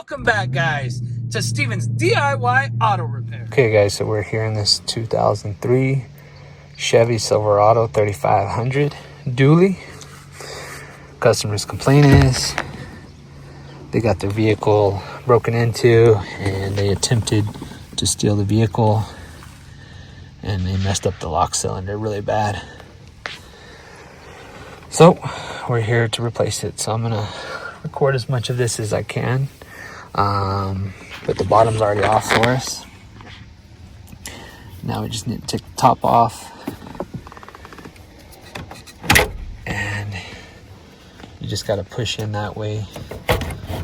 Welcome back, guys, to Steven's DIY Auto Repair. Okay, guys, so we're here in this 2003 Chevy Silverado 3500 dually. Customer's complaint is they got their vehicle broken into and they attempted to steal the vehicle and they messed up the lock cylinder really bad. So we're here to replace it. So I'm gonna record as much of this as I can. But the bottom's already off for us. Now we just need to take the top off. And you just gotta push in that way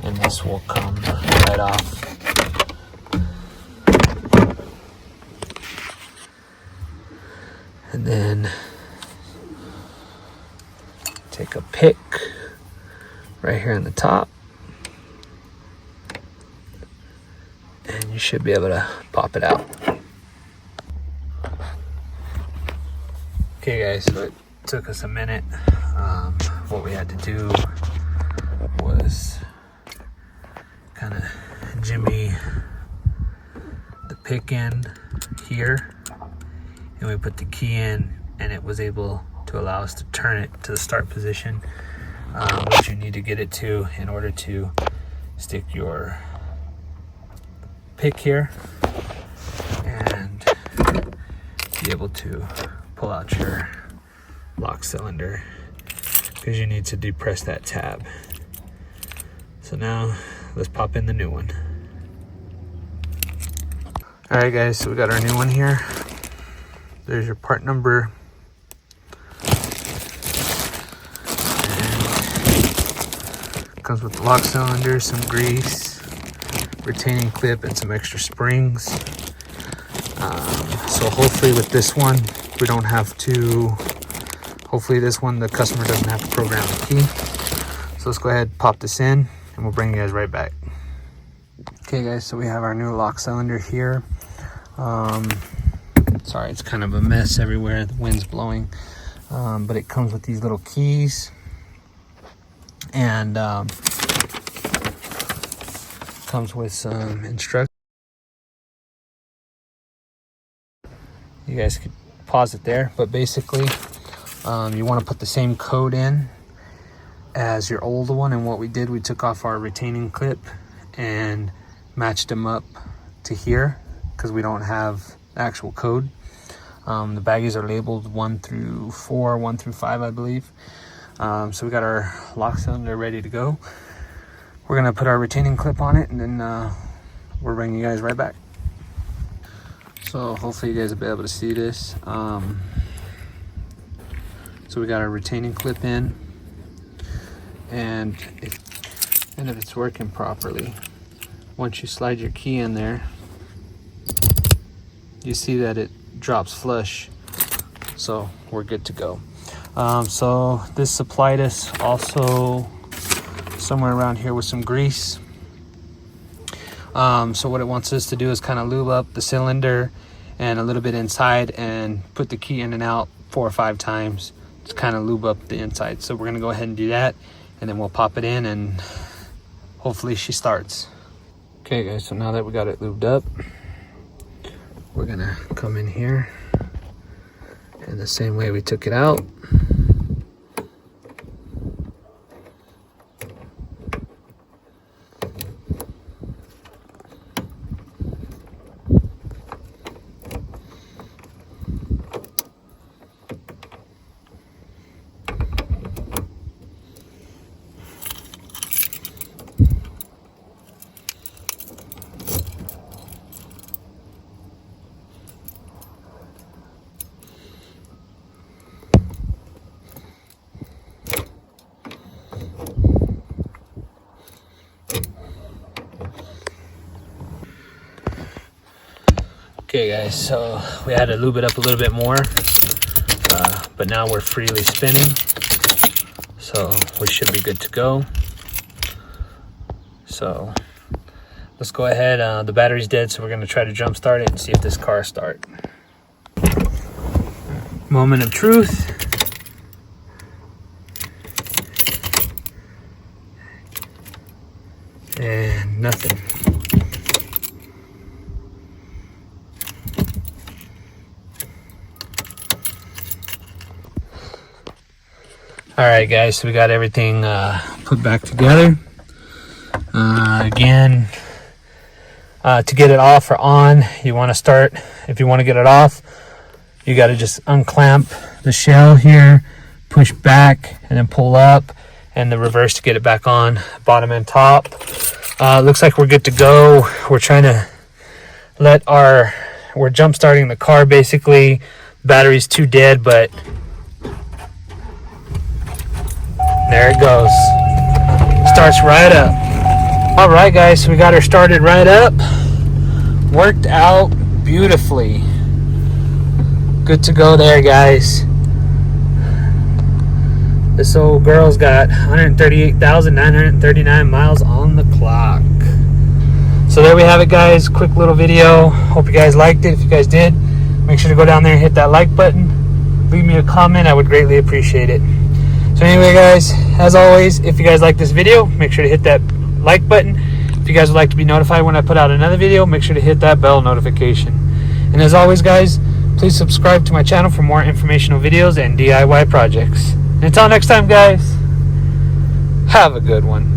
and this will come right off. And then take a pick right here on the top. And you should be able to pop it out. Okay guys, so it took us a minute. What we had to do was kind of jimmy the pick in here, and we put the key in and it was able to allow us to turn it to the start position, which you need to get it to in order to stick your pick here and be able to pull out your lock cylinder, because you need to depress that tab. So now let's pop in the new one. All right guys, so we got our new one here. There's your part number. And comes with the lock cylinder, some grease, retaining clip, and some extra springs. So hopefully with this one, we don't have to, hopefully this one, the customer doesn't have to program the key. So let's go ahead and pop this in and we'll bring you guys right back. Okay guys, so we have our new lock cylinder here. Sorry, it's kind of a mess everywhere. The wind's blowing. But it comes with these little keys. And comes with some instructions. You guys could pause it there, but basically you want to put the same code in as your old one. And what we did, we took off our retaining clip and matched them up to here because we don't have the actual code. The baggies are labeled 1 through 4, 1 through 5, I believe. So we got our lock cylinder ready to go. We're gonna put our retaining clip on it and then we're bringing you guys right back. So hopefully you guys will be able to see this. So we got our retaining clip in, and if it's working properly, once you slide your key in there, you see that it drops flush. So we're good to go. So this supplied us also somewhere around here with some grease. So what it wants us to do is kind of lube up the cylinder and a little bit inside and put the key in and out 4 or 5 times to kind of lube up the inside. So we're gonna go ahead and do that, and then we'll pop it in and hopefully she starts. Okay guys, so now that we got it lubed up, we're gonna come in here and the same way we took it out, Okay guys, so we had to lube it up a little bit more, but now we're freely spinning, so we should be good to go. So let's go ahead. The battery's dead, so we're going to try to jump start it and see if this car starts. Moment of truth. And nothing. Alright guys, so we got everything put back together. Again, to get it off or on, you want to start, if you want to get it off, you got to just unclamp the shell here, push back, and then pull up, and the reverse to get it back on, bottom and top. Looks like we're good to go. We're trying to we're jump starting the car basically. Battery's too dead, but there it goes. Starts right up. All right, guys, so we got her started right up. Worked out beautifully. Good to go there, guys. This old girl's got 138,939 miles on the clock. So there we have it, guys. Quick little video. Hope you guys liked it. If you guys did, make sure to go down there and hit that like button. Leave me a comment. I would greatly appreciate it. So anyway, guys, as always, if you guys like this video, make sure to hit that like button. If you guys would like to be notified when I put out another video, make sure to hit that bell notification. And as always, guys, please subscribe to my channel for more informational videos and DIY projects. And until next time, guys, have a good one.